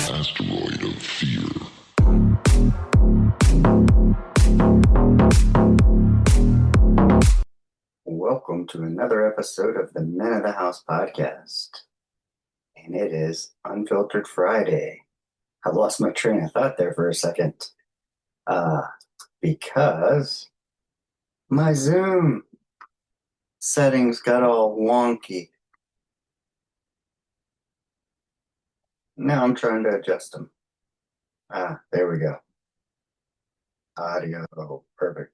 Asteroid of fear. Welcome to another episode of the Men of the House podcast. And it is Unfiltered Friday. I lost my train of thought there for a second. Because my Zoom settings got all wonky. Now I'm trying to adjust them. There we go. Audio, perfect.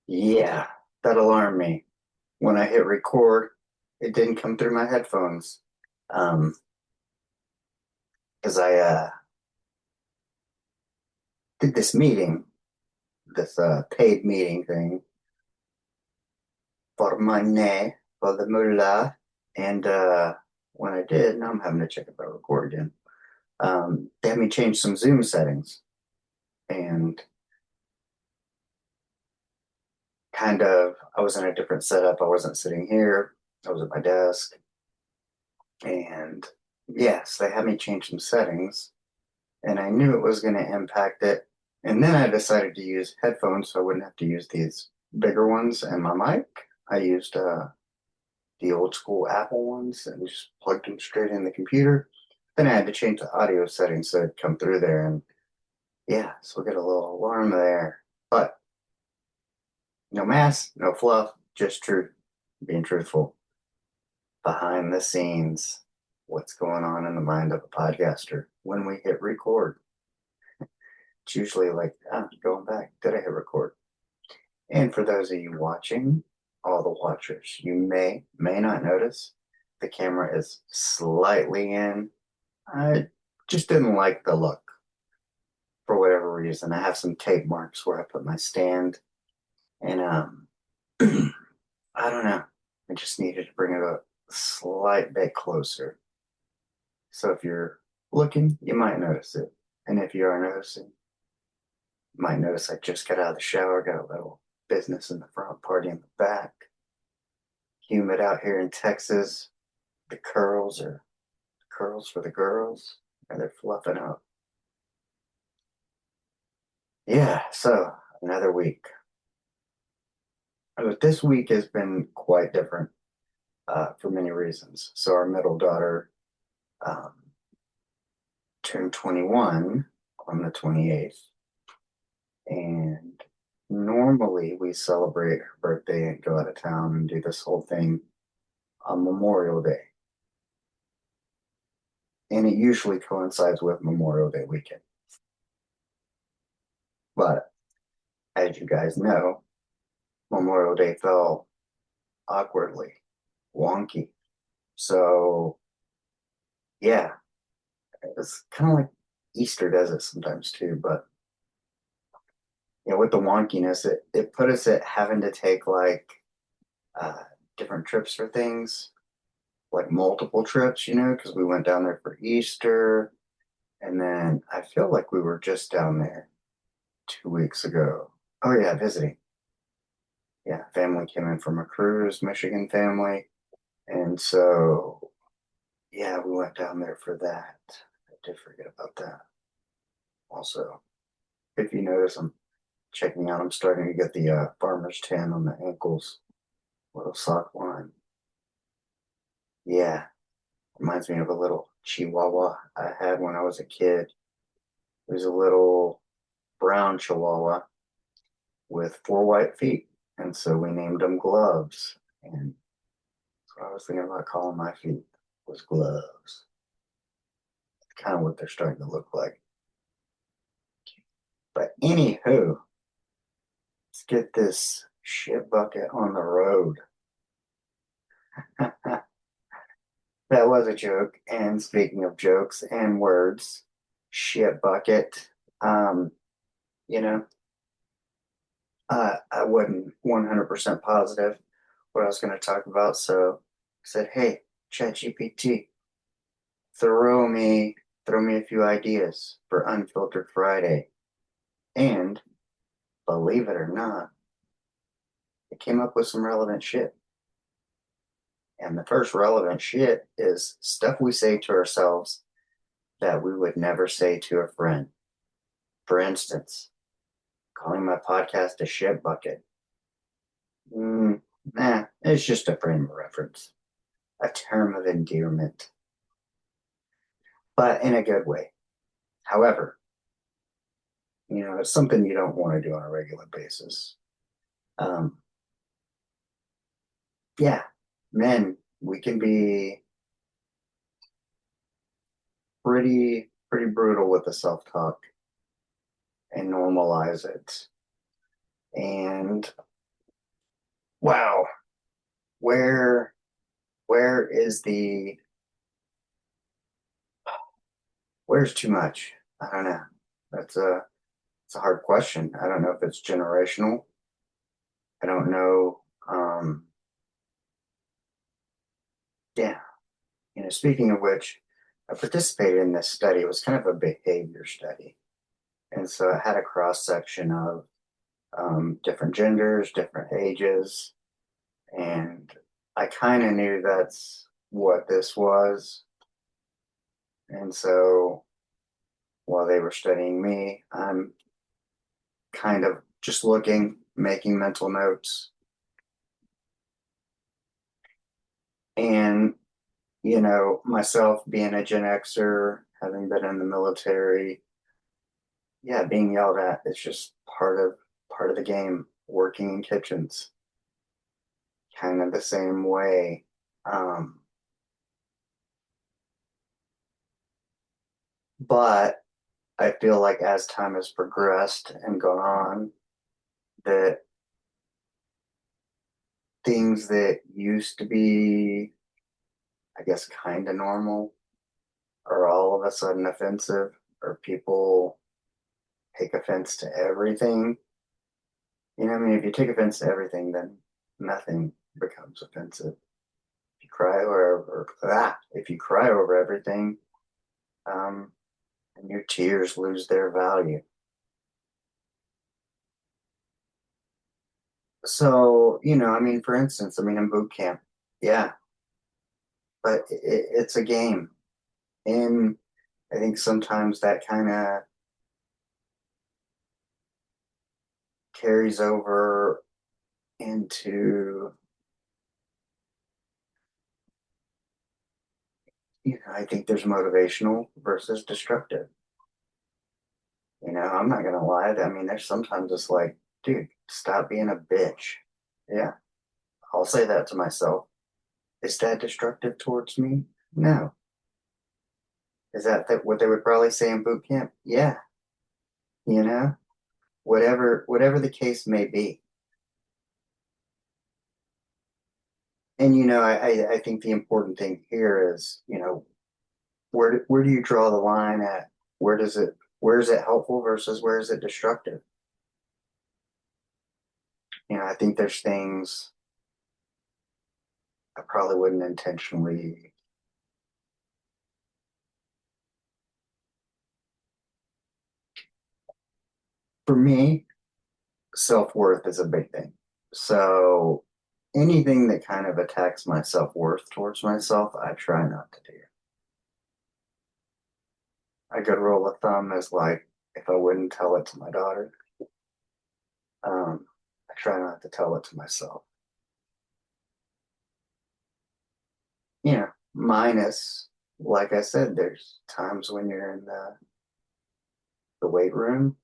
Yeah, that alarmed me. When I hit record, it didn't come through my headphones. Because I did this meeting, this paid meeting thing for money, for the mullah. And when I did, now I'm having to check if I record again. They had me change some Zoom settings. And I was in a different setup. I wasn't sitting here. I was at my desk. And yes, they had me change some settings. And I knew it was going to impact it. And then I decided to use headphones so I wouldn't have to use these bigger ones. And my mic, I used the old school Apple ones and just plugged them straight in the computer. Then I had to change the audio settings so it'd come through there. And yeah, so we get a little alarm there. But no mess, no fluff, just truth, being truthful. Behind the scenes, what's going on in the mind of a podcaster when we hit record. It's usually like, going back, did I hit record? And for those of you watching, all the watchers, you may not notice the camera is slightly in. I just didn't like the look for whatever reason. I have some tape marks where I put my stand, and I don't know. I just needed to bring it a slight bit closer. So if you're looking, you might notice it. And if you are noticing, you might notice I just got out of the shower, got a little business in the front, party in the back. Humid out here in Texas. The curls are curls for the girls, and they're fluffing up. Yeah, so another week. This week has been quite different for many reasons. So our middle daughter um, turned 21 on the 28th, and normally we celebrate her birthday and go out of town and do this whole thing on Memorial Day. And it usually coincides with Memorial Day weekend. But as you guys know, Memorial Day fell awkwardly, wonky. So, yeah, it's kind of like Easter does it sometimes too. But, with the wonkiness, it put us at having to take like uh, different trips for things, like multiple trips, because we went down there for Easter. And then I feel like we were just down there 2 weeks ago. Oh, yeah, visiting. Yeah, family came in from a cruise, Michigan family. And so, yeah, we went down there for that. I did forget about that. Also, if you notice, I'm checking out, I'm starting to get the farmer's tan on the ankles, little sock line. Yeah, reminds me of a little Chihuahua I had when I was a kid. It was a little brown Chihuahua with 4 white feet. And so we named them Gloves. And so I was thinking about calling my feet was Gloves. Kind of what they're starting to look like. But anywho, let's get this shit bucket on the road. That was a joke. And speaking of jokes and words, shit bucket. You know, I wasn't 100% positive what I was going to talk about. So I said, hey, ChatGPT, throw me a few ideas for Unfiltered Friday. And believe it or not, it came up with some relevant shit. And the first relevant shit is stuff we say to ourselves that we would never say to a friend. For instance, calling my podcast a shit bucket. Nah, it's just a frame of reference, a term of endearment, but in a good way. However, it's something you don't want to do on a regular basis. Um, yeah, men, we can be pretty brutal with the self-talk and normalize it. And wow, where where is the where's too much? I don't know. That's a it's a hard question. I don't know if it's generational. I don't know. Yeah, speaking of which, I participated in this study. It was kind of a behavior study, and so it had a cross section of different genders, different ages, and I kind of knew that's what this was. And so while they were studying me, I'm kind of just looking, making mental notes. And, myself being a Gen Xer, having been in the military, yeah, being yelled at is just part of the game. Working in kitchens, kind of the same way. Um, but I feel like as time has progressed and gone on, that things that used to be, I guess, kind of normal are all of a sudden offensive, or people take offense to everything. I mean, if you take offense to everything, then nothing becomes offensive. If you cry if you cry over everything, um, and your tears lose their value. So, I mean, for instance, I mean, in boot camp, yeah, but it's a game. And I think sometimes that kind of carries over into, I think there's motivational versus destructive. I'm not gonna lie. I mean, there's sometimes it's like, dude, stop being a bitch. Yeah, I'll say that to myself. Is that destructive towards me? No. Is that what they would probably say in boot camp? Yeah, you know, whatever the case may be. And I think the important thing here is, where do you draw the line at where is it helpful versus where is it destructive? I think there's things I probably wouldn't intentionally. For me, self-worth is a big thing. So anything that kind of attacks my self-worth towards myself, I try not to do. A good rule of thumb is like if I wouldn't tell it to my daughter, I try not to tell it to myself. Minus, like I said, there's times when you're in the weight room,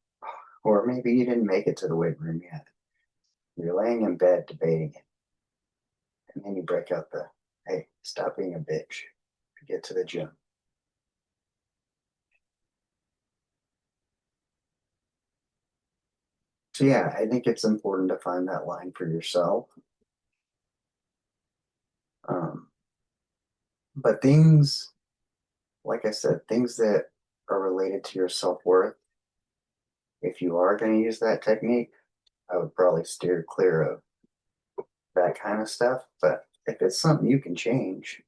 or maybe you didn't make it to the weight room yet. You're laying in bed debating it, and then you break out hey, stop being a bitch. Get to the gym. So yeah, I think it's important to find that line for yourself. Um, but things, like I said, things that are related to your self-worth, if you are going to use that technique, I would probably steer clear of that kind of stuff. But if it's something you can change,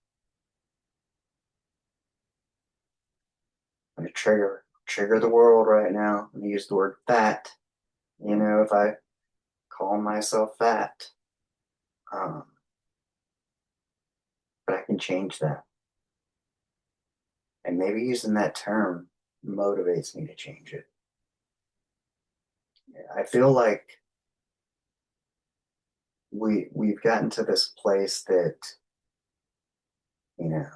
I'm gonna trigger the world right now. I'm gonna use the word fat. If I call myself fat, um, can change that. And maybe using that term motivates me to change it. I feel like we've gotten to this place that, you know,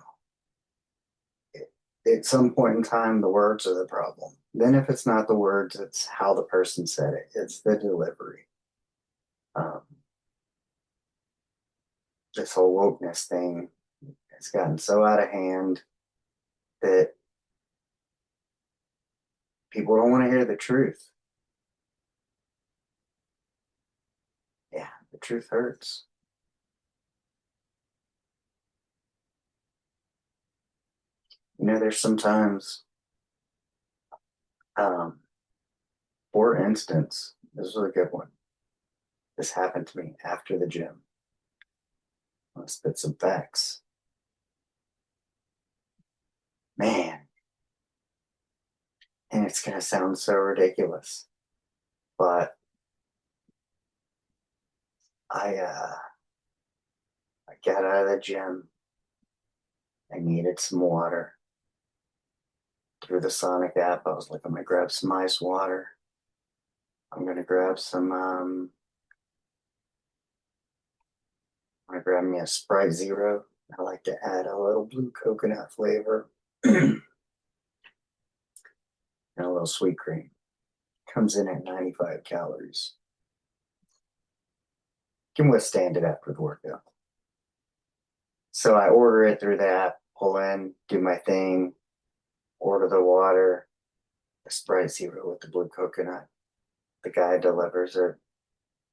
at some point in time, the words are the problem. Then, if it's not the words, it's how the person said it, it's the delivery. Um, this whole wokeness thing has gotten so out of hand that people don't want to hear the truth. Yeah, the truth hurts. There's sometimes, um, for instance, this is a good one. This happened to me after the gym. I'll spit some facts. Man, and it's going to sound so ridiculous, but I, uh, I got out of the gym. I needed some water. Through the Sonic app, I was like, I'm going to grab some ice water. I'm going to grab some, I'm going to grab me a Sprite Zero. I like to add a little blue coconut flavor and a little sweet cream. Comes in at 95 calories. Can withstand it after the workout. So I order it through the app, pull in, do my thing, order the water, the Sprite Zero with the blue coconut. The guy delivers it,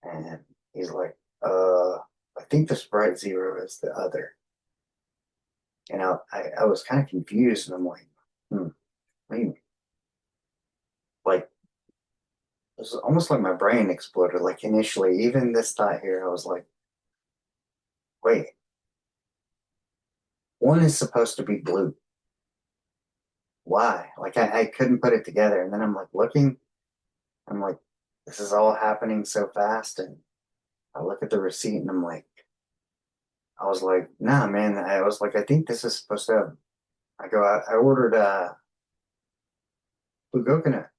and he's like, I think the Sprite Zero is the other. And I was kind of confused, and I'm like, wait, like, it was almost like my brain exploded. Like, initially, even this thought here, I was like, wait, one is supposed to be blue. Why? Like, I couldn't put it together. And then I'm like, looking, I'm like, this is all happening so fast. And I look at the receipt, and I'm like, I was like, nah, man. I was like, I think this is supposed to have, I ordered blue coconut,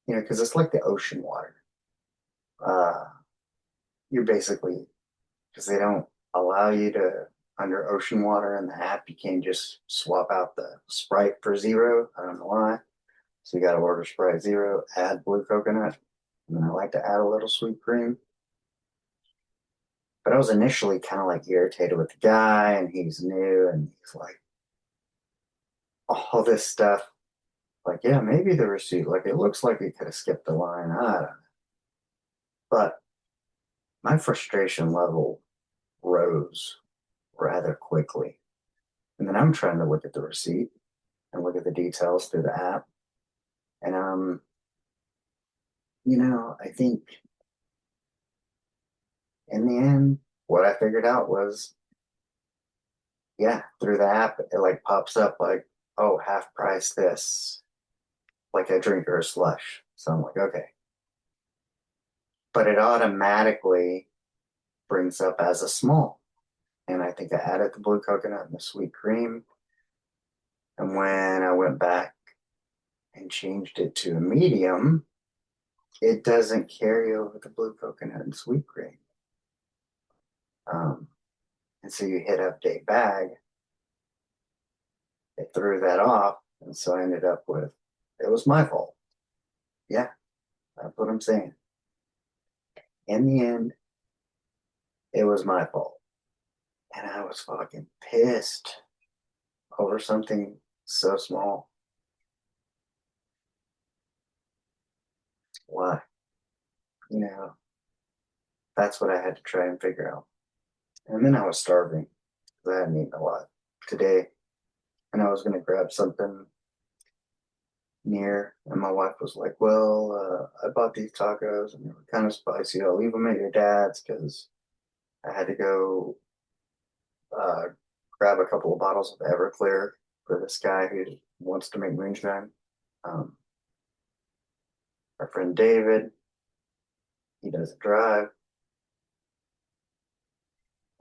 because it's like the ocean water. Uh, you're basically, because they don't allow you to, under ocean water in the app, you can't just swap out the Sprite for Zero. I don't know why. So you got to order Sprite Zero, add blue coconut, and then I like to add a little sweet cream. But I was initially kind of like irritated with the guy, and he's new, and he's like, all this stuff. Like, yeah, maybe the receipt, like, it looks like he could have skipped the line. I don't know. But my frustration level rose rather quickly. And then I'm trying to look at the receipt and look at the details through the app. And I think in the end, what I figured out was, yeah, through the app, it like pops up like, oh, half price this, like a drink or a slush. So I'm like, okay. But it automatically brings up as a small. And I think I added the blue coconut and the sweet cream. And when I went back and changed it to a medium, it doesn't carry over the blue coconut and sweet cream. Um, and so you hit update bag, it threw that off. And so I ended up with, it was my fault. Yeah, that's what I'm saying. In the end, it was my fault. And I was fucking pissed over something so small. Why? You know, that's what I had to try and figure out. And then I was starving because I hadn't eaten a lot today. And I was going to grab something near. And my wife was like, well, I bought these tacos and they were kind of spicy. I'll leave them at your dad's because I had to go uh, grab a couple of bottles of Everclear for this guy who wants to make moonshine. Um, our friend David, he doesn't drive.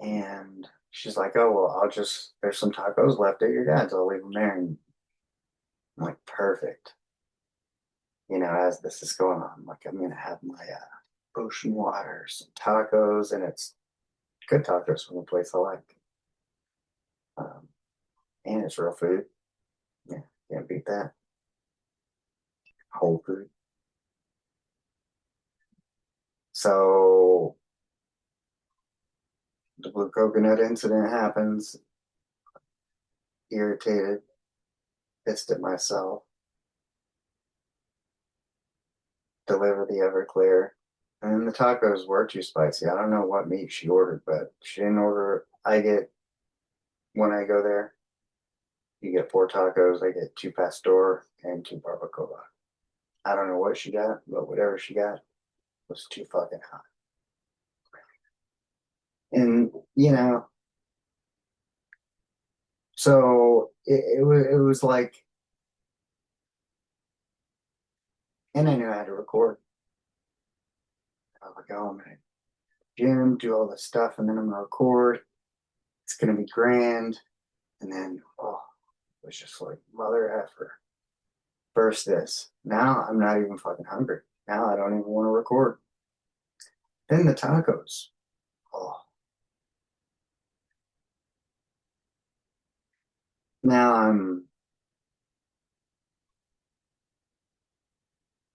And she's like, oh, well, there's some tacos left at your dad's. I'll leave them there. And I'm like, perfect. As this is going on, like, I'm going to have my ocean water, some tacos, and it's good tacos from a place I like. Um, and it's real food. Yeah, can't beat that. Whole food. So the blue coconut incident happens, irritated, pissed at myself, deliver the Everclear. And the tacos were too spicy. I don't know what meat she ordered, but she didn't order. When I go there, you get 4 tacos. I get 2 pastor and 2 barbacoa. I don't know what she got, but whatever she got was too fucking hot. And, so it was like, and I knew I had to record. I was like, oh, I'm going to gym, do all this stuff, and then I'm going to record. It's going to be grand. And then, oh, it was just like, mother effer. First this. Now I'm not even fucking hungry. Now I don't even want to record. Then the tacos. Oh, now I'm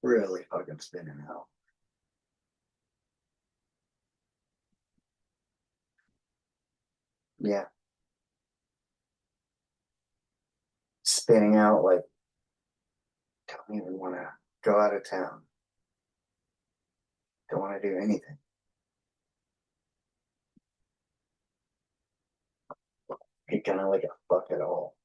really fucking spinning out. Yeah, spinning out like, don't even want to go out of town. Don't want to do anything. Ain't gonna like a fuck at all.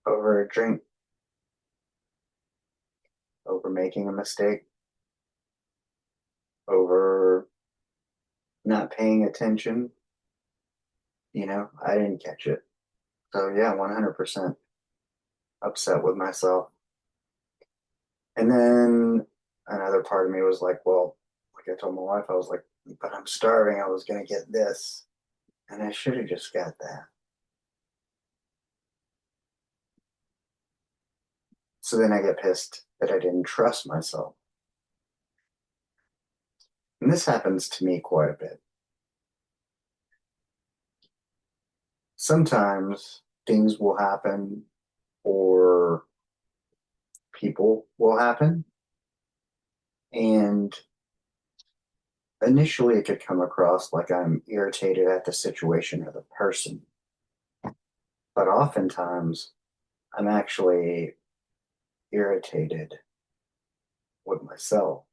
Over a drink, over making a mistake, over not paying attention. I didn't catch it. So yeah, 100% upset with myself. And then another part of me was like, well, like I told my wife, I was like, but I'm starving. I was going to get this. And I should have just got that. So then I get pissed that I didn't trust myself. And this happens to me quite a bit. Sometimes things will happen or people will happen. And initially, it could come across like I'm irritated at the situation or the person. But oftentimes, I'm actually irritated with myself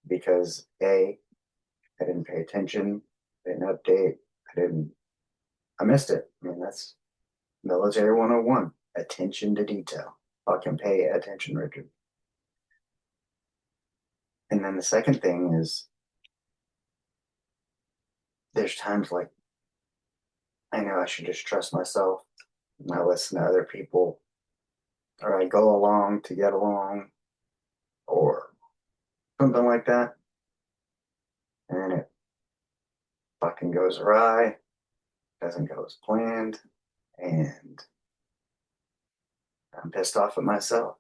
because I didn't pay attention, I didn't update, I missed it. I mean, that's military 101, attention to detail. Fucking pay attention, Richard. And then the second thing is there's times like I know I should just trust myself, not listen to other people, or I go along to get along, or something like that. And it fucking goes awry, doesn't go as planned, and I'm pissed off at myself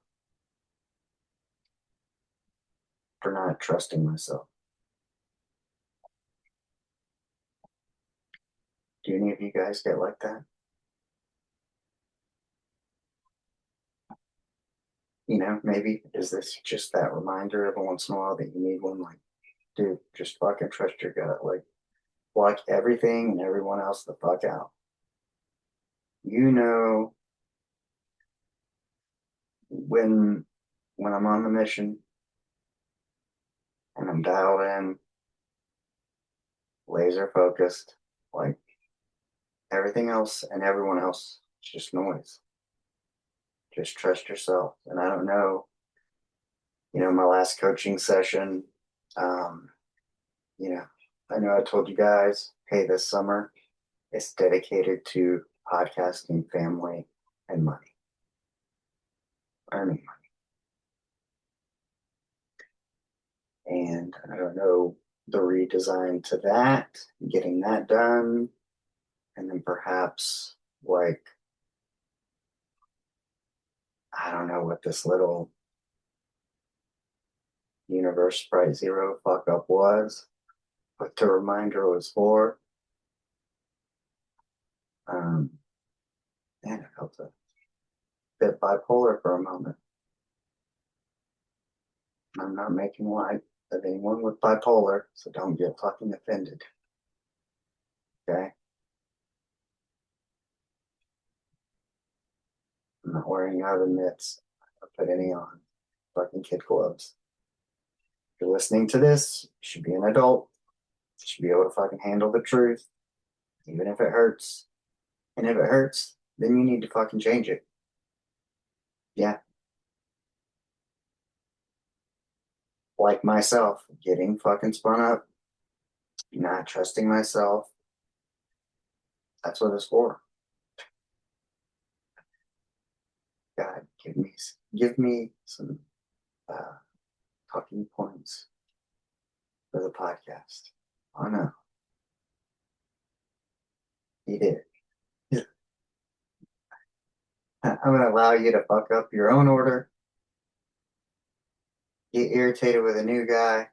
for not trusting myself. Do any of you guys get like that? Maybe is this just that reminder every once in a while that you need one? Like, dude, just fucking trust your gut. Like, block everything and everyone else the fuck out. You know when I'm on the mission and I'm dialed in, laser focused, like everything else and everyone else, it's just noise. Just trust yourself. And I don't know, my last coaching session, um, you know, I know I told you guys, hey, this summer it's dedicated to podcasting, family, and money, earning money. And I don't know the redesign to that, getting that done, and then perhaps like I don't know what this little Universe Sprite Zero fuck up was, what the reminder was for. Um, Man, I felt a bit bipolar for a moment. I'm not making light of anyone with bipolar, so don't get fucking offended. Okay? I'm not wearing either mitts. I don't put any on. Fucking kid gloves. If you're listening to this, you should be an adult. You should be able to fucking handle the truth, even if it hurts. And if it hurts, then you need to fucking change it. Yeah. Like myself, getting fucking spun up, not trusting myself. That's what it's for. God, give me some uh, talking points for the podcast. Oh no, he did. I'm gonna allow you to fuck up your own order, get irritated with a new guy.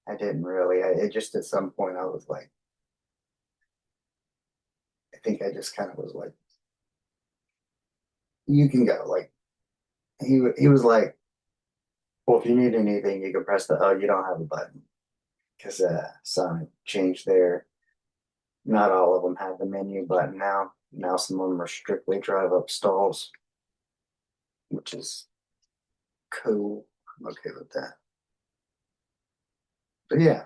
I didn't really. It just at some point I was like, I think I just kind of was like, you can go. Like he was like, well, if you need anything, you can press the. Oh, you don't have a button because Sonic changed their. Not all of them have the menu button now. Now some of them are strictly drive up stalls, which is cool. I'm okay with that. But yeah,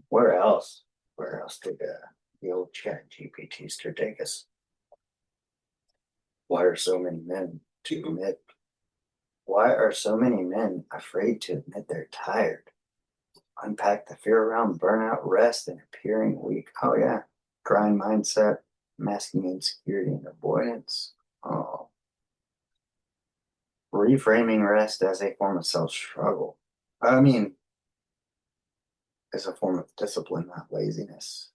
where else? Where else did the old chat GPTster take us? Why are so many men to admit? Why are so many men afraid to admit they're tired? Unpack the fear around burnout, rest, and appearing weak. Oh yeah, grind mindset, masking insecurity and avoidance. Oh, reframing rest as a form of self-struggle. I mean, as a form of discipline, not laziness.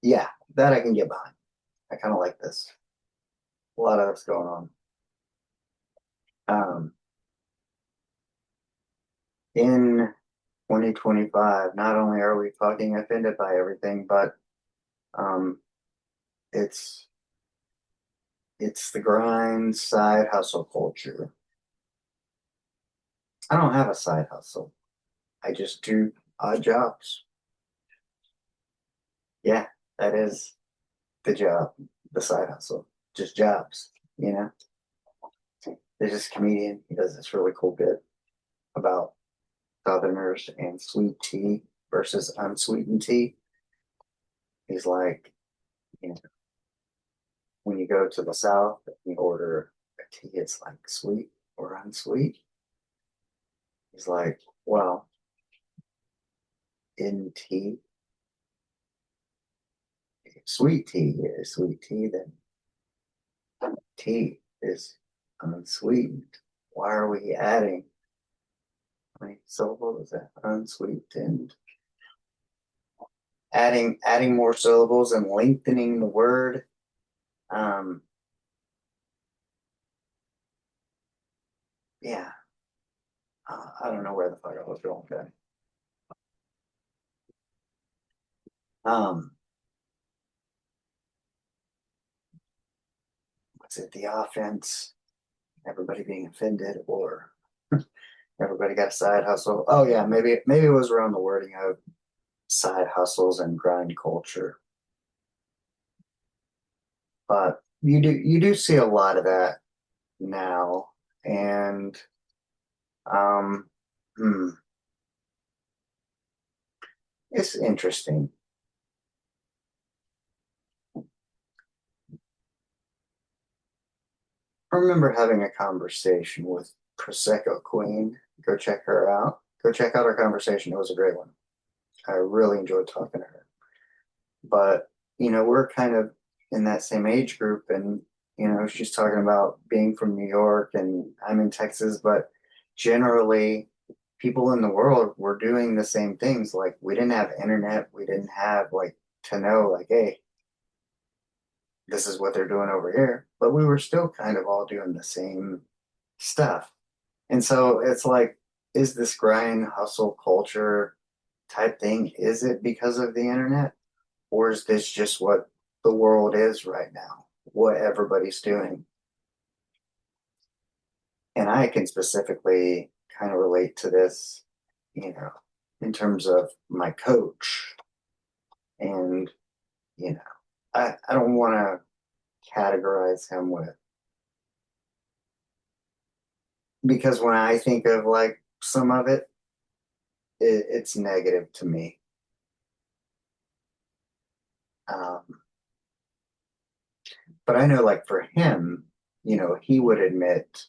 Yeah, that I can get behind. I kind of like this. A lot of that's going on. Um, in 2025, not only are we fucking offended by everything, but um, it's it's the grind side hustle culture. I don't have a side hustle. I just do odd jobs. Yeah, that is the job, the side hustle. Just jobs, you know? There's this comedian, he does this really cool bit about Southerners and sweet tea versus unsweetened tea. He's like, you know, when you go to the South and you order a tea, it's like sweet or unsweet. He's like, well, in tea, sweet tea is sweet tea, then tea is unsweetened. Why are we adding how many syllables is that? Unsweetened. Adding more syllables and lengthening the word. Um, yeah, I don't know where the fuck I was going with that. Um, was it the offense? Everybody being offended, or everybody got a side hustle? Oh yeah, maybe it was around the wording of side hustles and grind culture. But you do see a lot of that now, and um, hmm, it's interesting. I remember having a conversation with Prosecco Queen. Go check her out. Go check out our conversation. It was a great one. I really enjoyed talking to her. But, we're kind of in that same age group, and, she's talking about being from New York and I'm in Texas, but generally people in the world were doing the same things. Like we didn't have internet, we didn't have like to know like, hey, this is what they're doing over here. But we were still kind of all doing the same stuff. And so it's like, is this grind hustle culture type thing? Is it because of the internet? Or is this just what the world is right now? What everybody's doing? And I can specifically kind of relate to this, you know, in terms of my coach. And, you know, I don't want to categorize him with, because when I think of like some of it's negative to me. Um, but I know, like for him, he would admit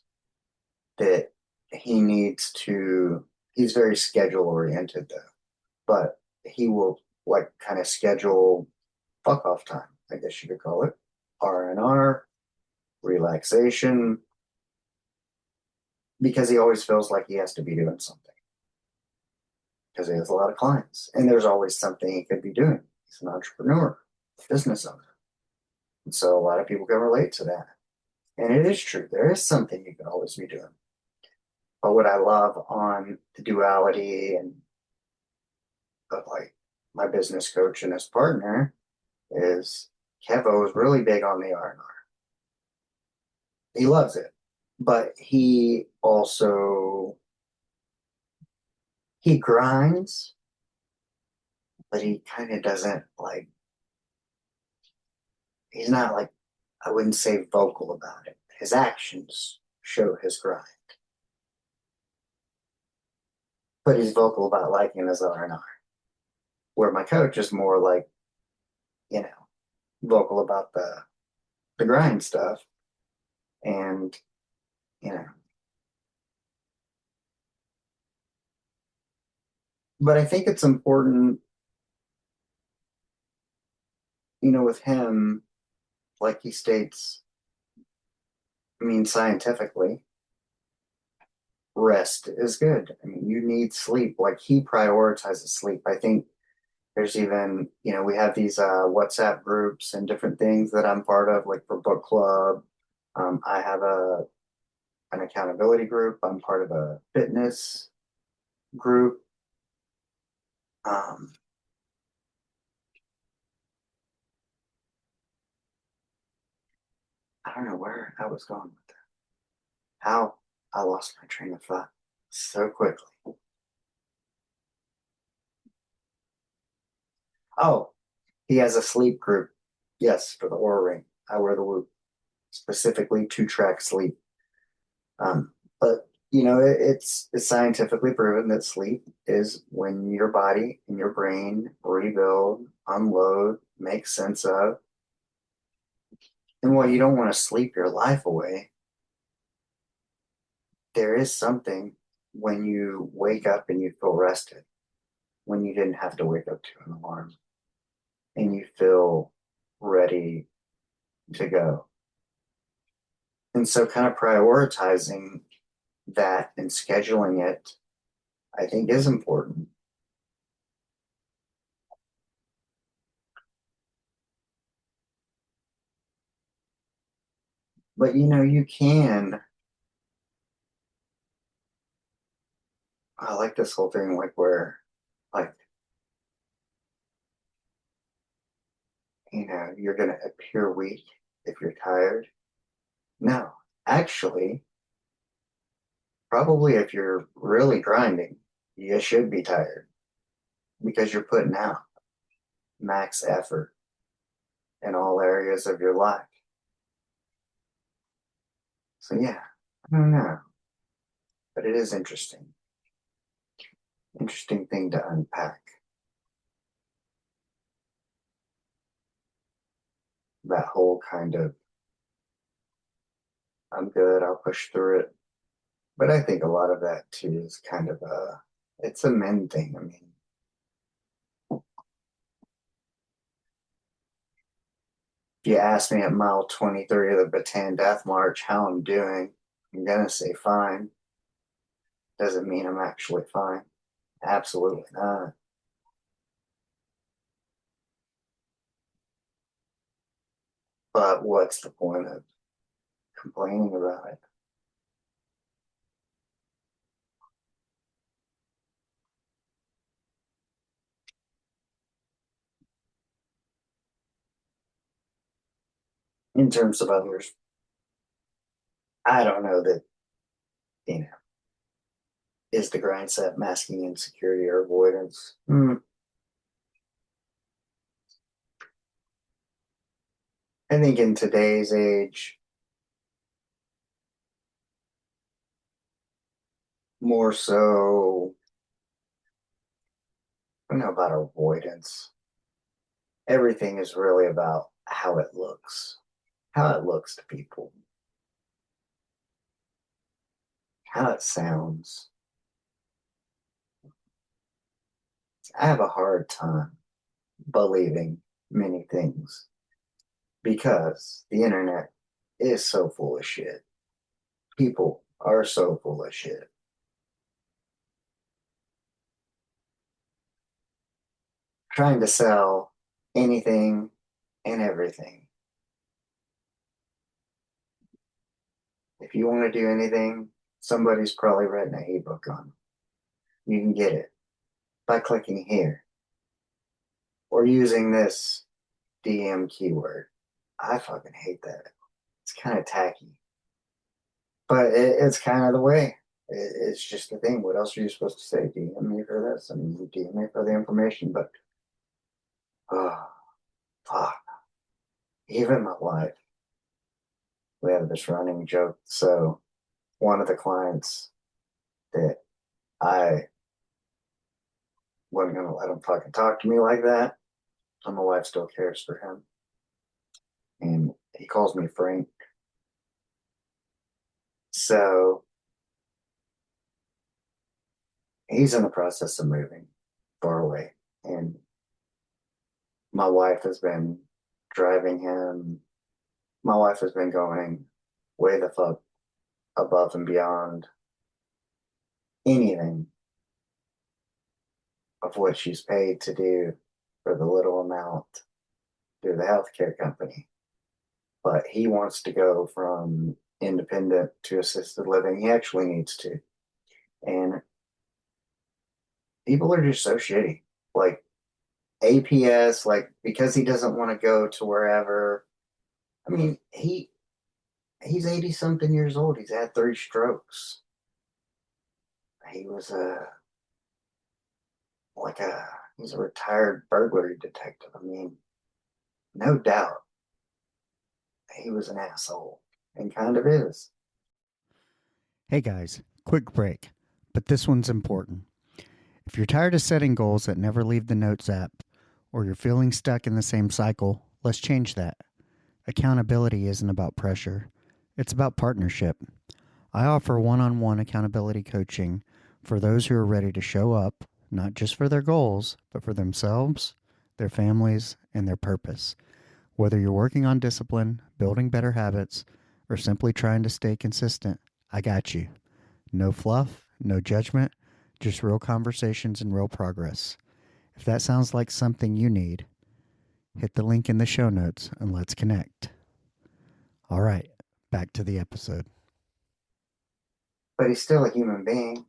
that he needs to, he's very schedule oriented though, but he will like kind of schedule fuck off time, I guess you could call it, R&R, relaxation, because he always feels like he has to be doing something because he has a lot of clients and there's always something he could be doing. He's an entrepreneur, business owner. And so a lot of people can relate to that. And it is true. There is something you can always be doing. But what I love on the duality and of like my business coach and his partner is Kevo is really big on the R&R. He loves it. But he grinds, but he kind of doesn't like, he's not like, I wouldn't say vocal about it. His actions show his grind, but he's vocal about liking his R&R. Where my coach is more like, you know, vocal about the grind stuff. And, you know, but I think it's important, with him, like he states, I mean, scientifically, rest is good. I mean, you need sleep. Like he prioritizes sleep. I think there's even, we have these WhatsApp groups and different things that I'm part of, like for book club. I have an accountability group. I'm part of a fitness group. Um, I don't know where I was going with that. How I lost my train of thought so quickly. Oh, he has a sleep group. Yes, for the Aura Ring. I wear the Whoop, specifically to track sleep. But it's scientifically proven that sleep is when your body and your brain rebuild, unload, make sense of. And while you don't want to sleep your life away, there is something when you wake up and you feel rested, when you didn't have to wake up to an alarm and you feel ready to go. And so, kind of prioritizing that and scheduling it, I think, is important. But you can, I like this whole thing, like where, like, you're going to appear weak if you're tired. No, actually, probably if you're really grinding, you should be tired because you're putting out max effort in all areas of your life. So, yeah, I don't know, but it is interesting. Interesting thing to unpack. That whole kind of, I'm good, I'll push through it. But I think a lot of that too is kind of it's a men thing. I mean, if you ask me at mile 23 of the Bataan Death March how I'm doing, I'm gonna say fine. Doesn't mean I'm actually fine. Absolutely not. But what's the point of complaining about it? In terms of others, I don't know that, you know, is the grind set masking insecurity or avoidance? I think in today's age, more so, I don't know about avoidance. Everything is really about how it looks to people, how it sounds. I have a hard time believing many things because the internet is so full of shit. People are so full of shit. Trying to sell anything and everything. If you want to do anything, somebody's probably written an ebook on it. You can get it by clicking here or using this DM keyword. I fucking hate that. It's kind of tacky, but it's kind of the way. It's just the thing. What else are you supposed to say? DM me for this. I mean, you DM me for the information, but oh, fuck. Even my wife, we have this running joke. So, one of the clients that I wasn't going to let him fucking talk to me like that, and my wife still cares for him. And he calls me Frank. So, he's in the process of moving far away. And my wife has been driving him. My wife has been going way the fuck above and beyond anything of what she's paid to do for the little amount through the healthcare company. But he wants to go from independent to assisted living. He actually needs to. And people are just so shitty. Like APS, like because he doesn't want to go to wherever. I mean, he's 80 something years old. He's had 3 strokes. He was like a he's a retired burglary detective. I mean, no doubt he was an asshole and kind of is. Hey guys, quick break, but this one's important. If you're tired of setting goals that never leave the Notes app, or you're feeling stuck in the same cycle, let's change that. Accountability isn't about pressure, it's about partnership. I offer one on one accountability coaching for those who are ready to show up, not just for their goals, but for themselves, their families, and their purpose. Whether you're working on discipline, building better habits, or simply trying to stay consistent, I got you. No fluff, no judgment, just real conversations and real progress. If that sounds like something you need, hit the link in the show notes and let's connect. All right, back to the episode. But he's still a human being.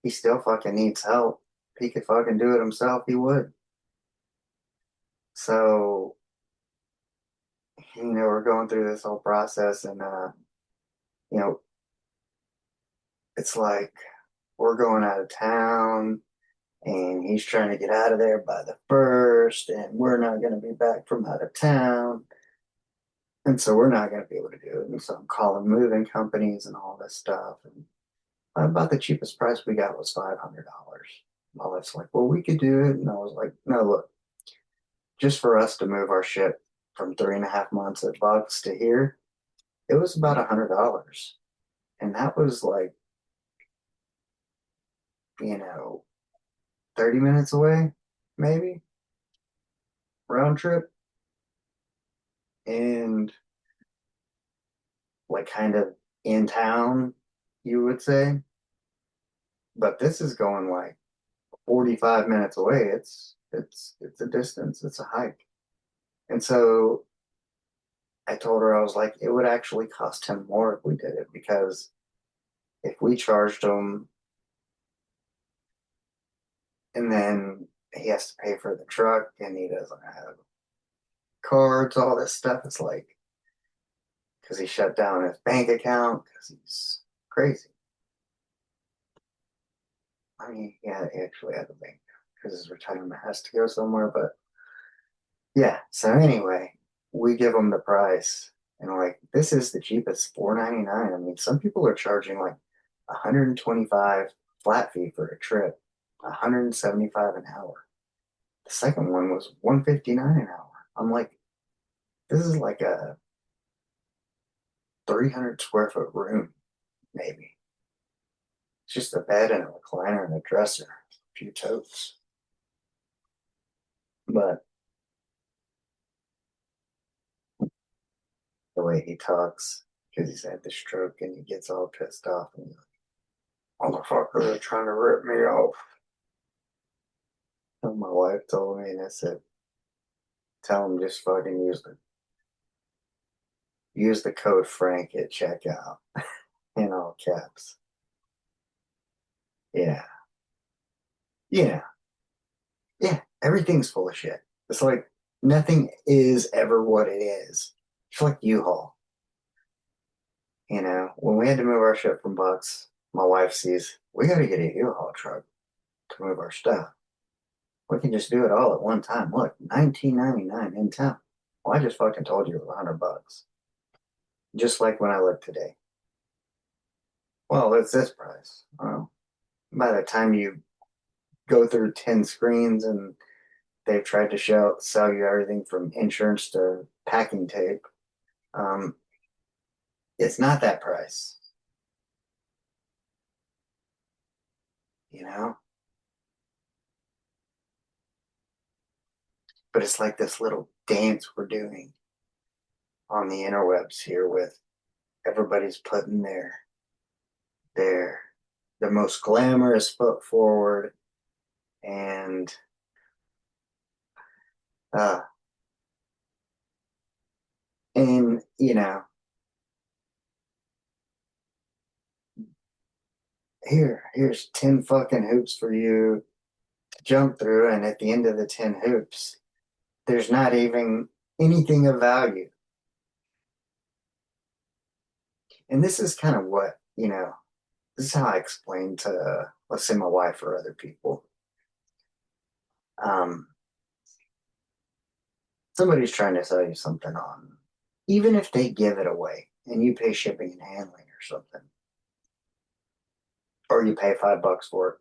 He still fucking needs help. If he could fucking do it himself, he would. So, we're going through this whole process and you know, it's like we're going out of town and he's trying to get out of there by the first, and we're not going to be back from out of town. And so we're not going to be able to do it. And so I'm calling moving companies and all this stuff. And about the cheapest price we got was $500. My wife's like, well, we could do it. And I was like, no, look, just for us to move our ship from 3.5 months at Bucks to here, it was about $100. And that was like, you know, 30 minutes away, maybe round trip. And like kind of in town, you would say. But this is going like 45 minutes away. It's a distance. It's a hike. And so I told her, I was like, it would actually cost him more if we did it, because if we charged him and then he has to pay for the truck and he doesn't have cards, all this stuff, it's like, because he shut down his bank account because he's crazy. I mean, yeah, he actually had a bank because his retirement has to go somewhere. But yeah, so anyway, we give him the price and like, this is the cheapest, $4.99. I mean, some people are charging like 125 flat fee for a trip, 175 an hour. The second one was 159 an hour. I'm like, this is like a 300 square foot room, maybe. It's just a bed and a recliner and a dresser, a few totes. But the way he talks, because he's had the stroke and he gets all pissed off and he's like, motherfucker, they're trying to rip me off. And my wife told me, and I said, tell him just fucking use the code Frank at checkout in all caps. Yeah. Yeah. Yeah. Everything's full of shit. It's like nothing is ever what it is. It's like U-Haul. You know, when we had to move our shit from Bucks, my wife sees, we got to get a U-Haul truck to move our stuff. We can just do it all at one time. Look, $19.99 in town. Well, I just fucking told you it was $100. Just like when I looked today. Well, it's this price. Well, by the time you go through 10 screens and they've tried to sell you everything from insurance to packing tape, um, it's not that price. You know? But it's like this little dance we're doing on the interwebs here with everybody's putting their the most glamorous foot forward, and uh you know, here's 10 fucking hoops for you to jump through, and at the end of the 10 hoops there's not even anything of value. And this is kind of what, you know, this is how I explain to, let's say, my wife or other people. um Somebody's trying to sell you something on, even if they give it away and you pay shipping and handling or something, or you pay $5 for it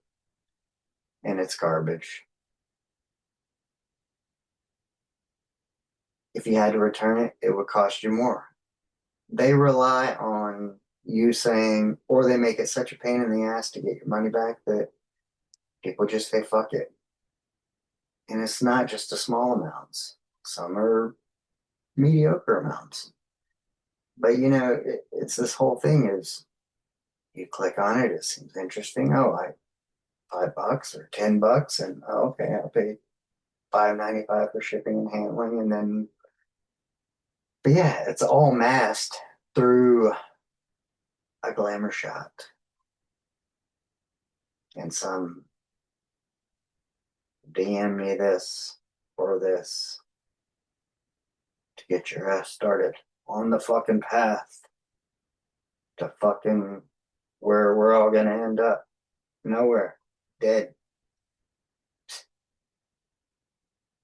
and it's garbage. If you had to return it, it would cost you more. They rely on you saying, or they make it such a pain in the ass to get your money back that people just say, fuck it. And it's not just the small amounts, some are mediocre amounts. But you know, it's this whole thing is you click on it, it seems interesting. Oh, $5 or $10, and oh, okay, I'll pay $5.95 for shipping and handling, and then, but yeah, it's all masked through a glamour shot and some DM me this or this to get your ass started on the fucking path to fucking where we're all gonna end up. Nowhere. Dead.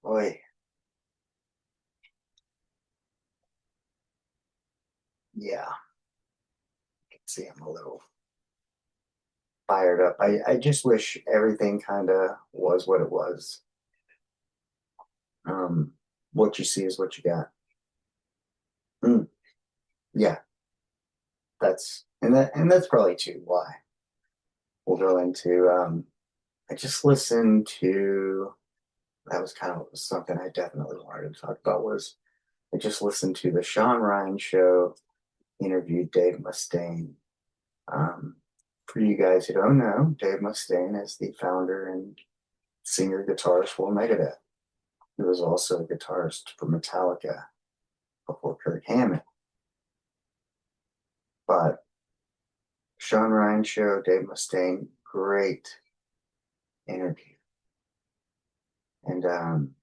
Boy. Yeah. I can see I'm a little fired up. I just wish everything kind of was what it was. Um, what you see is what you got. Mm, yeah, and that's probably too why we'll go into. I just listened to, that was kind of something I definitely wanted to talk about, was I just listened to the Sean Ryan show, interviewed Dave Mustaine, um, For you guys who don't know, Dave Mustaine is the founder and singer guitarist for Megadeth. He was also a guitarist for Metallica before Kirk Hammett. But Sean Ryan Show, Dave Mustaine, great interview. And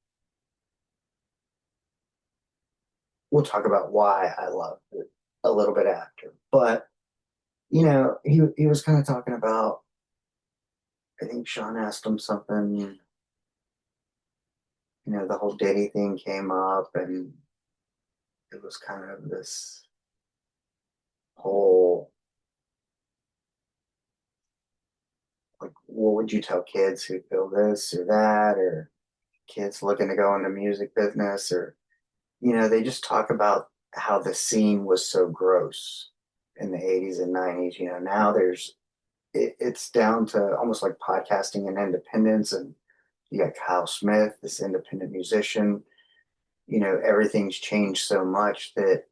we'll talk about why I loved it a little bit after. But, he was kind of talking about, I think Sean asked him something, the whole Diddy thing came up, and it was kind of this whole, like, what would you tell kids who feel this or that, or kids looking to go into music business, or, they just talk about how the scene was so gross in the 80s and 90s. Now it's down to almost like podcasting and independence, and you got Kyle Smith, this independent musician. Everything's changed so much that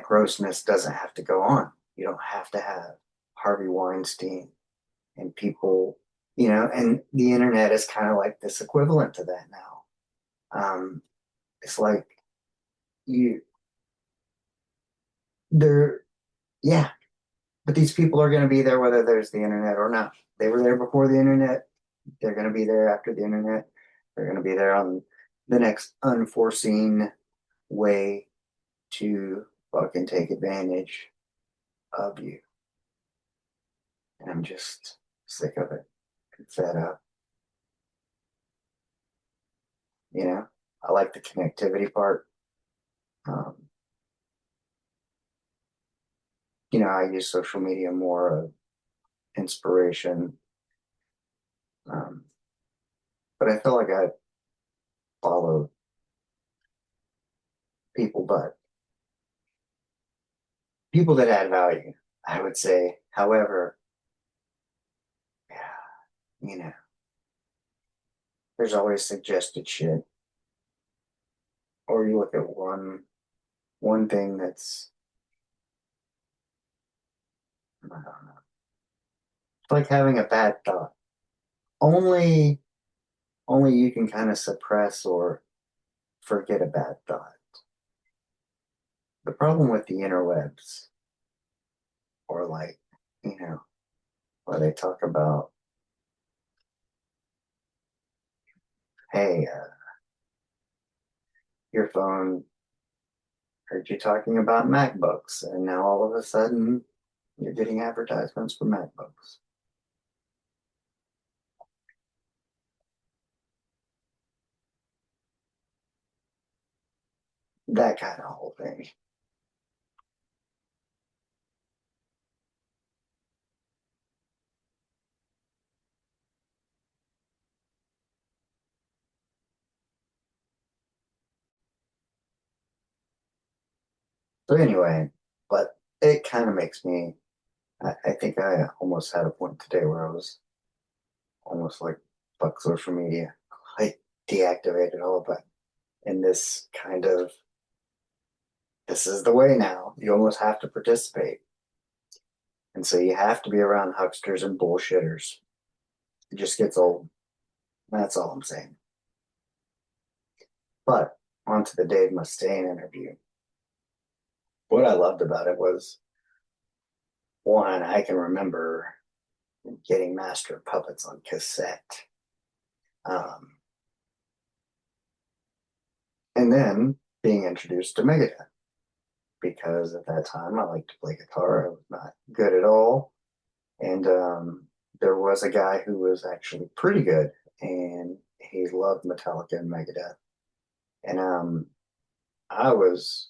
grossness doesn't have to go on. You don't have to have Harvey Weinstein and people, and the internet is kind of like this equivalent to that now. It's like they're, yeah, but these people are going to be there whether there's the internet or not. They were there before the internet. They're going to be there after the internet. They're going to be there on the next unforeseen way to fucking take advantage of you. And I'm just sick of it. I'm fed up. I like the connectivity part. I use social media more of inspiration. But I feel like I follow people, but people that add value, I would say. However, yeah, there's always suggested shit. Or you look at one thing that's, I don't know. It's like having a bad thought. Only you can kind of suppress or forget a bad thought. The problem with the interwebs, or like, where they talk about, hey, your phone heard you talking about MacBooks, and now all of a sudden you're getting advertisements for MacBooks. That kind of whole thing. So anyway, but it kind of makes me, I think I almost had a point today where I was almost like, fuck social media. I deactivated all of it. And this kind of, this is the way now. You almost have to participate. And so you have to be around hucksters and bullshitters. It just gets old. That's all I'm saying. But on to the Dave Mustaine interview. What I loved about it was, one, I can remember getting Master of Puppets on cassette. And then being introduced to Megadeth, because at that time I liked to play guitar. I was not good at all. And there was a guy who was actually pretty good, and he loved Metallica and Megadeth. And I was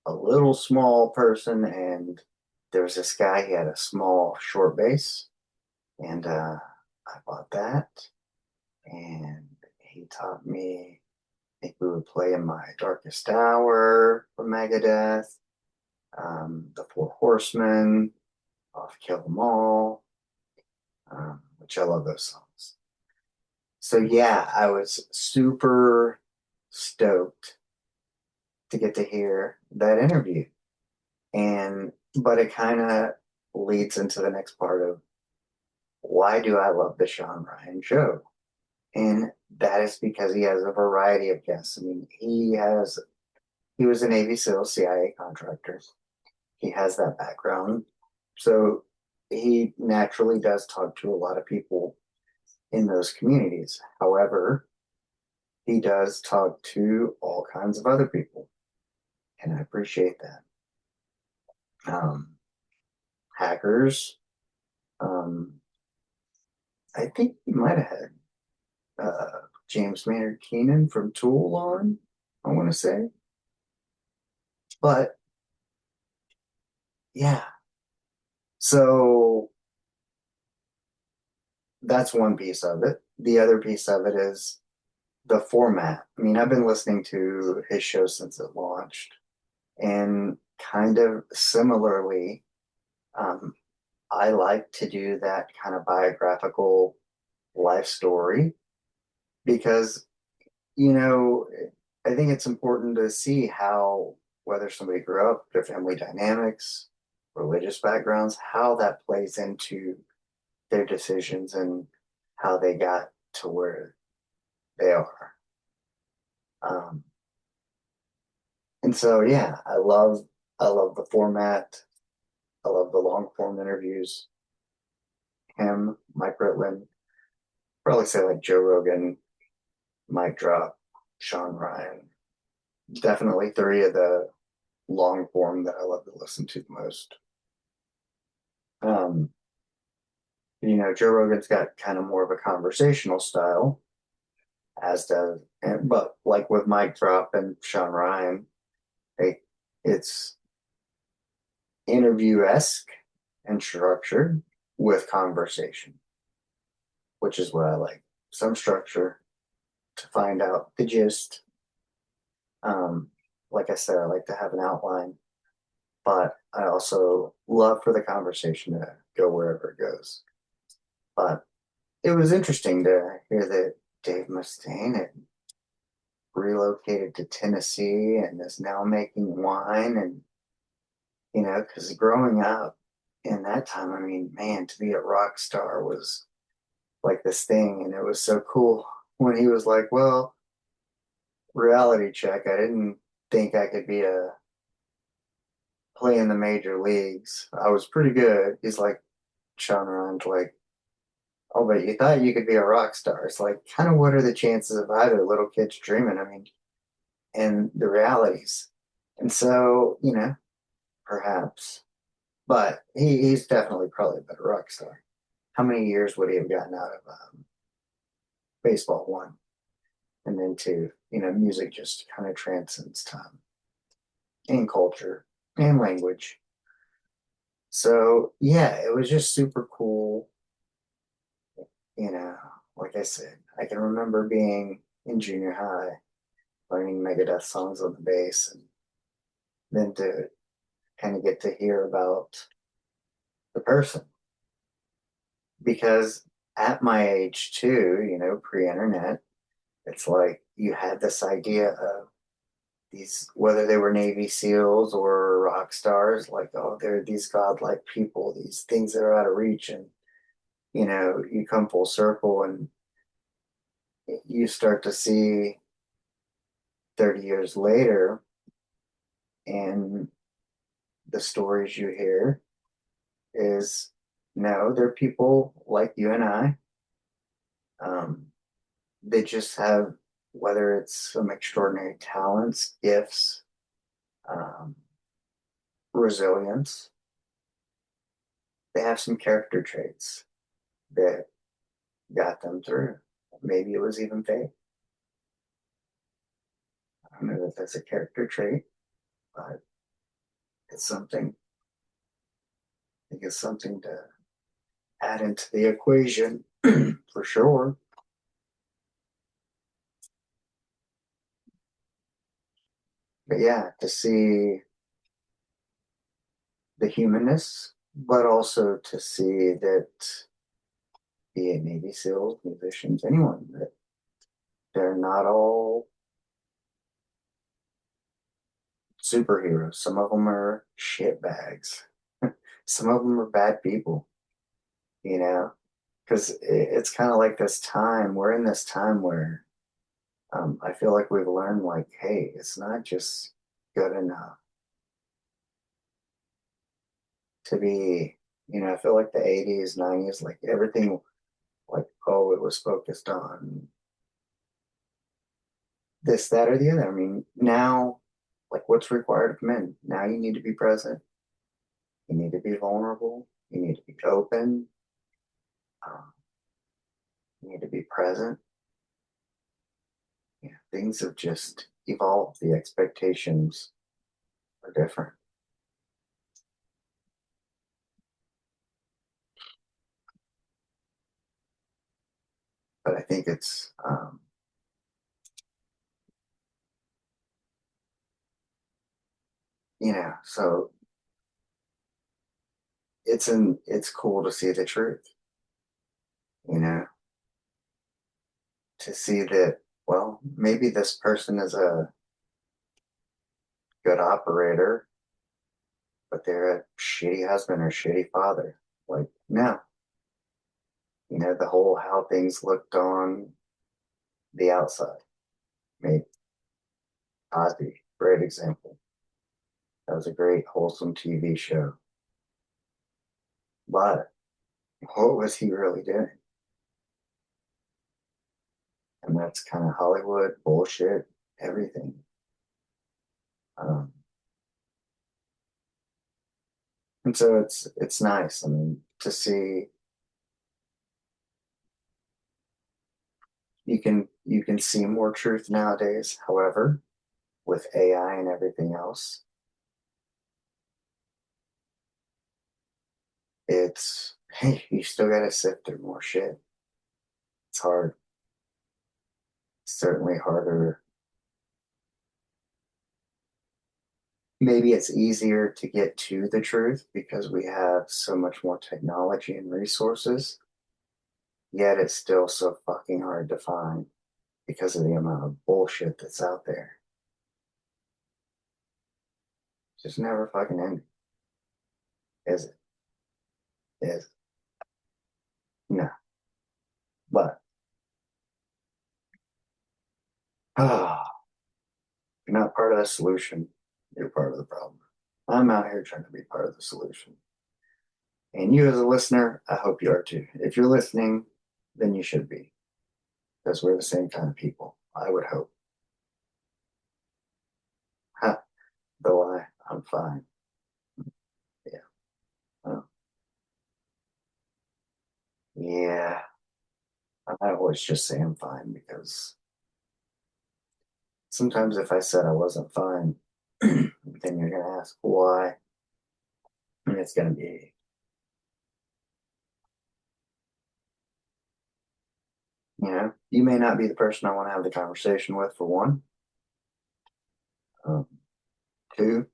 a little small person, and there was this guy, he had a small short bass, and I bought that, and he taught me. I think we would play in My Darkest Hour for Megadeth, The Four Horsemen, Off Kill 'Em All, which I love those songs. So yeah, I was super stoked to get to hear that interview. But it kind of leads into the next part of why do I love the Sean Ryan show? And that is because he has a variety of guests. I mean, he was a Navy SEAL CIA contractor. He has that background. So he naturally does talk to a lot of people in those communities. However, he does talk to all kinds of other people, and I appreciate that. Hackers. Um, I think he might have had James Maynard Keenan from Tool on, I want to say. But yeah, so that's one piece of it. The other piece of it is the format. I mean, I've been listening to his show since it launched, and kind of similarly, um, I like to do that kind of biographical life story because, you know, I think it's important to see how, whether somebody grew up, their family dynamics, religious backgrounds, how that plays into their decisions and how they got to where they are. Um, and so, yeah, I love the format. I love the long form interviews. Him, Mike Ritland, probably say like Joe Rogan, Mike Drop, Sean Ryan. Definitely three of the long form that I love to listen to the most. Um, Joe Rogan's got kind of more of a conversational style, as does, but like with Mike Drop and Sean Ryan, they, it's interview-esque and structured with conversation, which is what I like. Some structure to find out the gist. Um, like I said, I like to have an outline, but I also love for the conversation to go wherever it goes. But it was interesting to hear that Dave Mustaine had relocated to Tennessee and is now making wine. And, because growing up in that time, I mean, man, to be a rock star was like this thing. And it was so cool when he was like, well, reality check. I didn't think I could be a play in the major leagues. I was pretty good. He's like, Sean Ryan's like, oh, but you thought you could be a rock star. It's like, kind of what are the chances of either little kids dreaming? I mean, and the realities. And so, perhaps, but he's definitely probably a better rock star. How many years would he have gotten out of baseball? One. And then two, music just kind of transcends time and culture and language. So, yeah, it was just super cool. You know, like I said, I can remember being in junior high, learning Megadeth songs on the bass, and then to kind of get to hear about the person. Because at my age too, pre-internet, it's like you had this idea of these, whether they were Navy SEALs or rock stars, like, oh, they're these godlike people, these things that are out of reach. And, you come full circle and you start to see 30 years later and the stories you hear is no, they're people like you and I. Um, they just have, whether it's some extraordinary talents, gifts, um, resilience, they have some character traits that got them through. Maybe it was even fate. I don't know if that's a character trait, but it's something. I think it's something to add into the equation for sure. But yeah, to see the humanness, but also to see that, be it Navy SEALs, musicians, anyone, that they're not all superheroes. Some of them are shit bags. some of them are bad people, you know, because it's kind of like this time. We're in this time where I feel like we've learned, like, hey, it's not just good enough to be, I feel like the 80s, 90s, like everything, like, oh, it was focused on this, that, or the other. I mean, now, like, what's required of men? Now you need to be present. You need to be vulnerable. You need to be open. Um, you need to be present. Things have just evolved. The expectations are different. But I think it's, so it's cool to see the truth, you know, to see that, well, maybe this person is a good operator, but they're a shitty husband or shitty father. Like, no, the whole how things looked on the outside. Maybe Cosby, great example. That was a great, wholesome TV show. But what was he really doing? And that's kind of Hollywood bullshit, everything. Um, and so it's nice. I mean, to see you can see more truth nowadays. However, with AI and everything else, it's hey, you still got to sift through more shit. It's hard. It's certainly harder. Maybe it's easier to get to the truth because we have so much more technology and resources, yet it's still so fucking hard to find because of the amount of bullshit that's out there. It's just never fucking ending, is it? Is it? No. But ah, you're not part of the solution. You're part of the problem. I'm out here trying to be part of the solution. And you, as a listener, I hope you are too. If you're listening, then you should be, because we're the same kind of people. I would hope. Huh. Though I'm fine. Yeah. Oh, yeah. I always just say I'm fine because sometimes if I said I wasn't fine, then you're going to ask why. And it's going to be, you may not be the person I want to have the conversation with, for one. Um, two,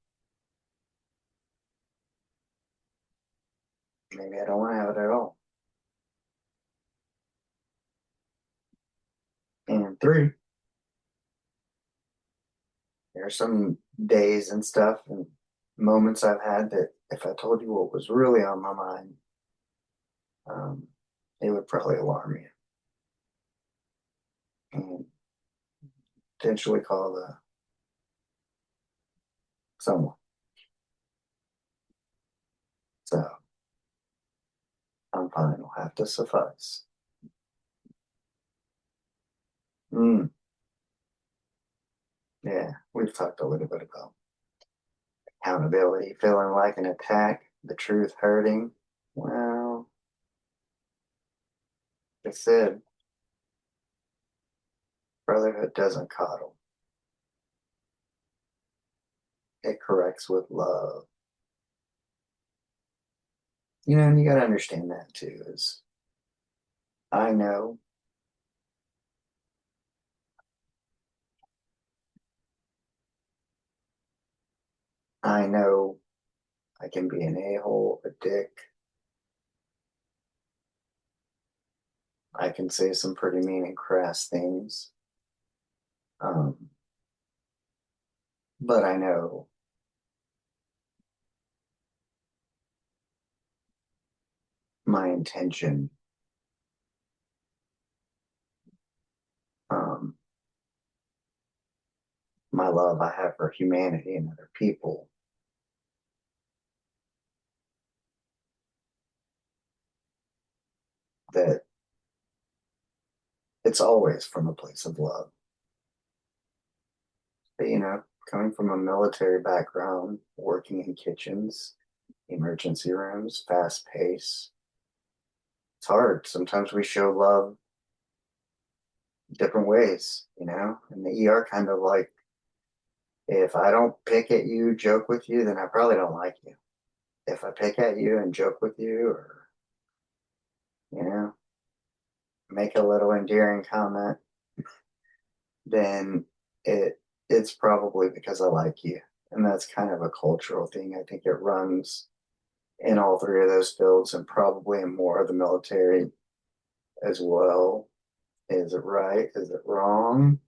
maybe I don't want to have it at all. And three, there are some days and stuff and moments I've had that if I told you what was really on my mind, um, it would probably alarm you and potentially call someone. So I'm fine. Will have to suffice. Mm, yeah, we've talked a little bit about accountability, feeling like an attack, the truth hurting. Well, like I said, brotherhood doesn't coddle. It corrects with love. And you got to understand that too. Is I know, I know, I can be an a-hole, a dick. I can say some pretty mean and crass things. Um, but I know my intention. My love I have for humanity and other people. That it's always from a place of love. But, coming from a military background, working in kitchens, emergency rooms, fast pace, it's hard. Sometimes we show love different ways, and the ER kind of like, if I don't pick at you, joke with you, then I probably don't like you. If I pick at you and joke with you, or, you know, make a little endearing comment, then it's probably because I like you. And that's kind of a cultural thing. I think it runs in all three of those fields and probably in more of the military as well. Is it right? Is it wrong?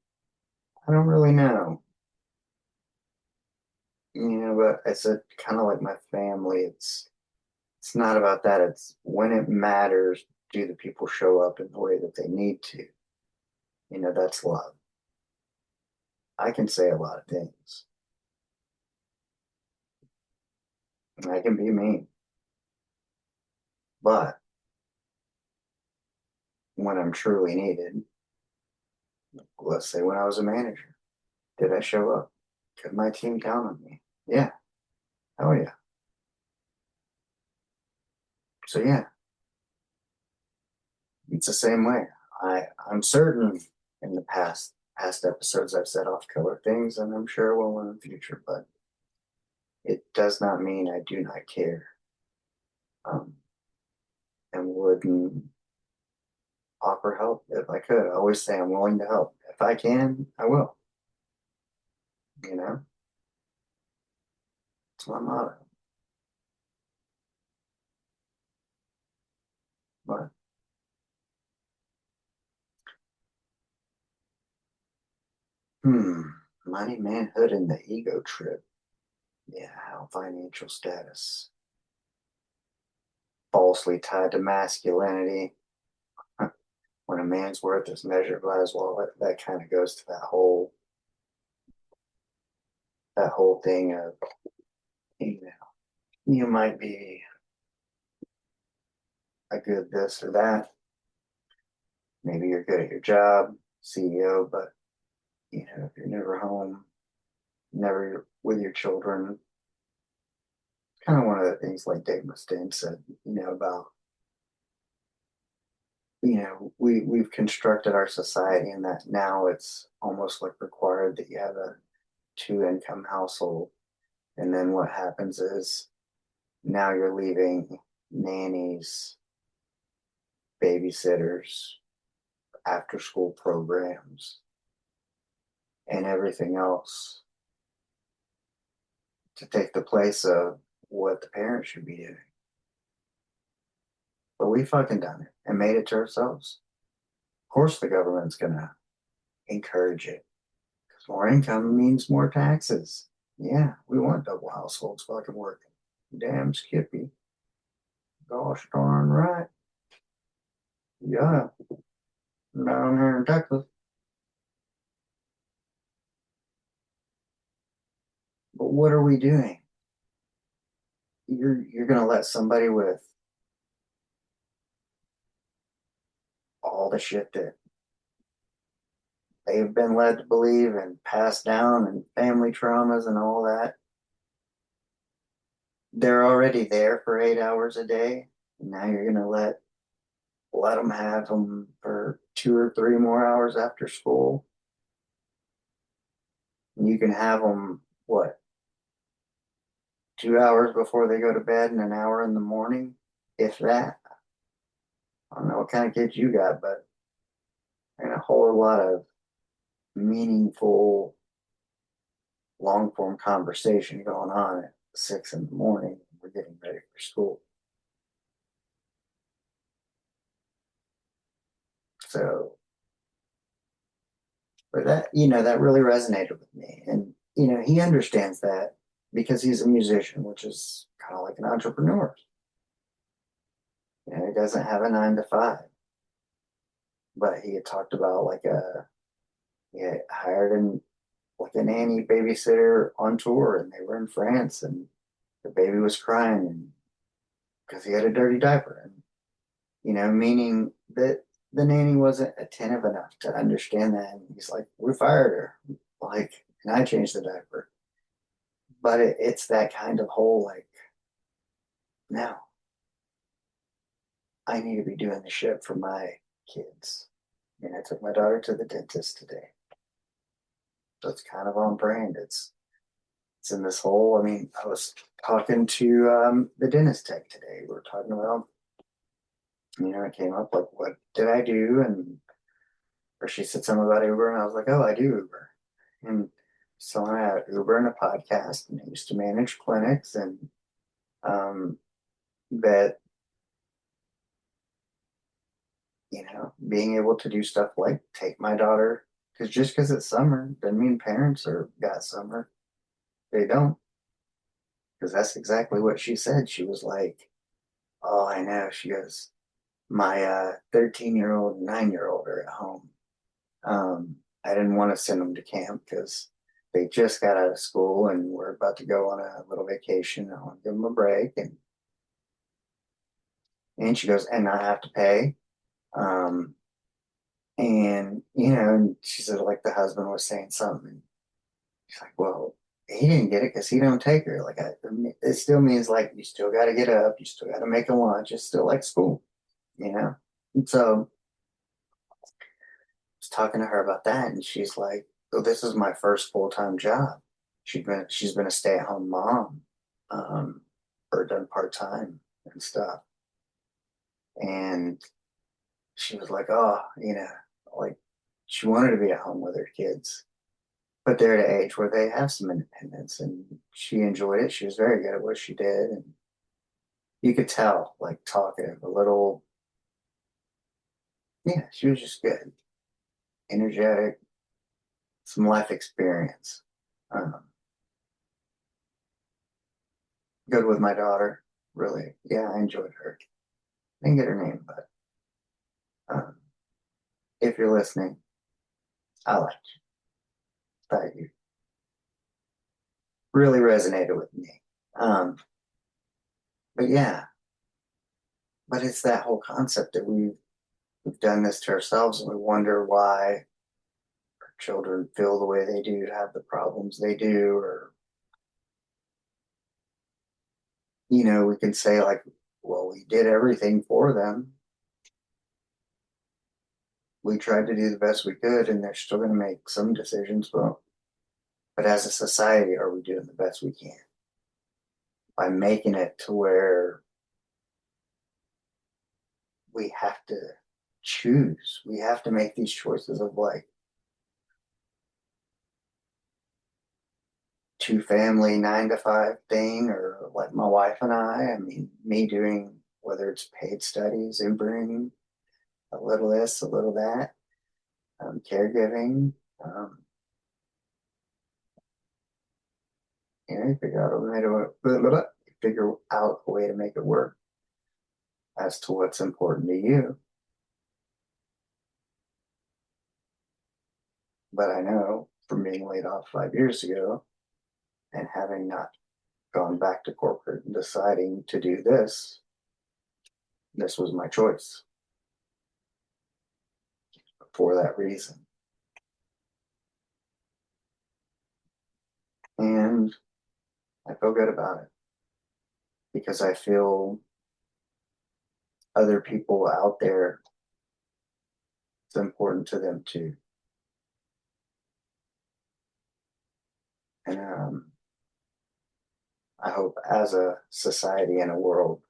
I don't really know. But I said kind of like my family, it's not about that. It's when it matters, do the people show up in the way that they need to? That's love. I can say a lot of things. I can be mean. But when I'm truly needed, let's say when I was a manager, did I show up? Could my team count on me? Yeah. Oh yeah. So yeah, it's the same way. I'm certain in the past episodes I've said off color things, and I'm sure I will in the future, but it does not mean I do not care. Um, and wouldn't offer help if I could. I always say I'm willing to help. If I can, I will. It's my motto. But money, manhood, and the ego trip. Yeah, how financial status falsely tied to masculinity. When a man's worth is measured by his wallet, that kind of goes to that whole thing of you know you might be a good this or that. Maybe you're good at your job, CEO, but if you're never home, never with your children, kind of one of the things like Dave Mustaine said, about we've constructed our society and that now it's almost like required that you have a two-income household. And then what happens is now you're leaving nannies, babysitters, after school programs, and everything else to take the place of what the parents should be doing. But we fucking done it and made it to ourselves. Of course, the government's gonna encourage it because more income means more taxes. Yeah, we want double households fucking working. Damn Skippy. Gosh darn right. Yeah, down here in Texas. But what are we doing? You're gonna let somebody with all the shit that they've been led to believe and passed down and family traumas and all that. They're already there for 8 hours a day. And now you're gonna let them have them for 2 or 3 more hours after school. And you can have them what 2 hours before they go to bed and an hour in the morning, if that. I don't know what kind of kids you got, but and a whole lot of meaningful long form conversation going on at 6 in the morning. We're getting ready for school. So, but that really resonated with me. And, he understands that because he's a musician, which is kind of like an entrepreneur. He doesn't have a 9 to 5, but he had talked about he had hired a nanny babysitter on tour, and they were in France, and the baby was crying and because he had a dirty diaper, and meaning that the nanny wasn't attentive enough to understand that. And he's like, "We fired her," and I changed the diaper. But it's that kind of whole now I need to be doing the shit for my kids. I took my daughter to the dentist today, so it's kind of on brand. It's in this whole. I mean, I was talking to the dentist tech today. We were talking about, it came up like, what did I do? And or she said something about Uber, and I was like, oh, I do Uber. And so I had Uber and a podcast, and I used to manage clinics, and that being able to do stuff like take my daughter, because just because it's summer doesn't mean parents are got summer. They don't, because that's exactly what she said. She was like, "Oh, I know." She goes, "My 13-year-old and 9-year-old are at home. I didn't want to send them to camp because they just got out of school and we're about to go on a little vacation. I want to give them a break." And she goes, "And I have to pay." Um, and she said, like, the husband was saying something. She's like, "Well, he didn't get it because he don't take her." It still means like you still got to get up, you still got to make a lunch. It's still like school, you know. And so I was talking to her about that, and she's like, "Oh, this is my first full-time job." She's been a stay-at-home mom, um, or done part-time and stuff. And she was like, "Oh, like she wanted to be at home with her kids." But they're at an age where they have some independence, and she enjoyed it. She was very good at what she did, and you could tell, like, talkative, a little. Yeah, she was just good, energetic, some life experience. Um, Good with my daughter, really. Yeah, I enjoyed her. Didn't get her name, but um, if you're listening, I liked you. Thought you really resonated with me. Um, but yeah, but it's that whole concept that we've done this to ourselves, and we wonder why children feel the way they do, have the problems they do, or we can say like, well, we did everything for them. We tried to do the best we could, and they're still going to make some decisions. But as a society, are we doing the best we can by making it to where we have to choose? We have to make these choices of like two family 9 to 5 thing, or like my wife and I mean, me doing whether it's paid studies, Ubering, a little this, a little that, caregiving. Um, you figure out a way to make it work as to what's important to you. But I know from being laid off 5 years ago and having not gone back to corporate and deciding to do this was my choice for that reason. And I feel good about it because I feel other people out there, it's important to them too. And I hope as a society and a world,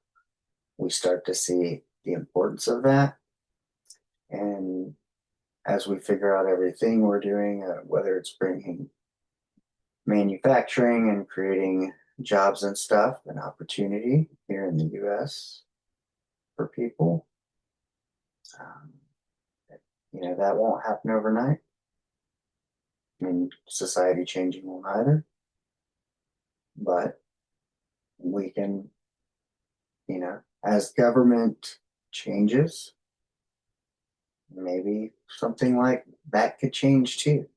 we start to see the importance of that. And as we figure out everything we're doing, whether it's bringing manufacturing and creating jobs and stuff and opportunity here in the US for people, um, that won't happen overnight. I mean, society changing won't either. But we can, as government changes, maybe something like that could change too.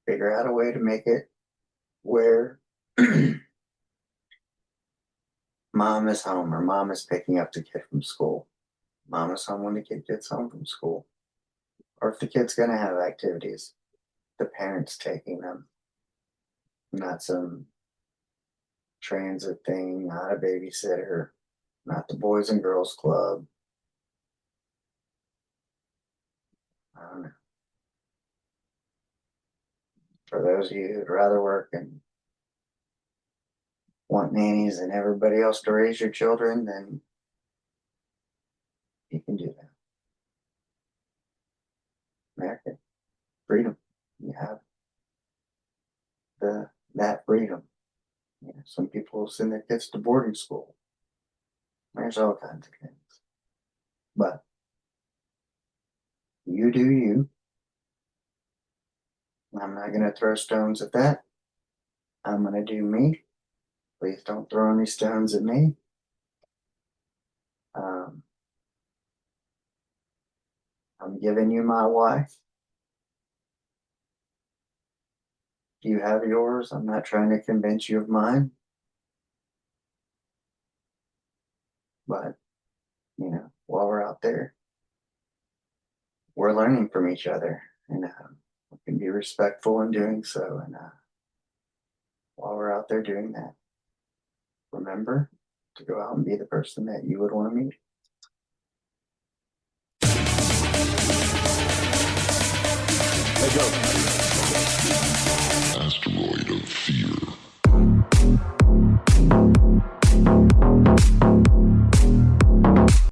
Figure out a way to make it where mom is home or mom is picking up the kid from school. Mom is home when the kid gets home from school. Or if the kid's going to have activities, the parent's taking them. Not some transit thing, not a babysitter, not the Boys and Girls Club. I don't know. For those of you who'd rather work and want nannies and everybody else to raise your children, then you can do that. America, freedom. You have that freedom. You know, some people send their kids to boarding school. There's all kinds of things. But you do you. I'm not going to throw stones at that. I'm going to do me. Please don't throw any stones at me. I'm giving you my wife. You have yours. I'm not trying to convince you of mine. But, you know, while we're out there, we're learning from each other. And we can be respectful in doing so. And while we're out there doing that, remember to go out and be the person that you would want to meet. Let go. Asteroid of fear.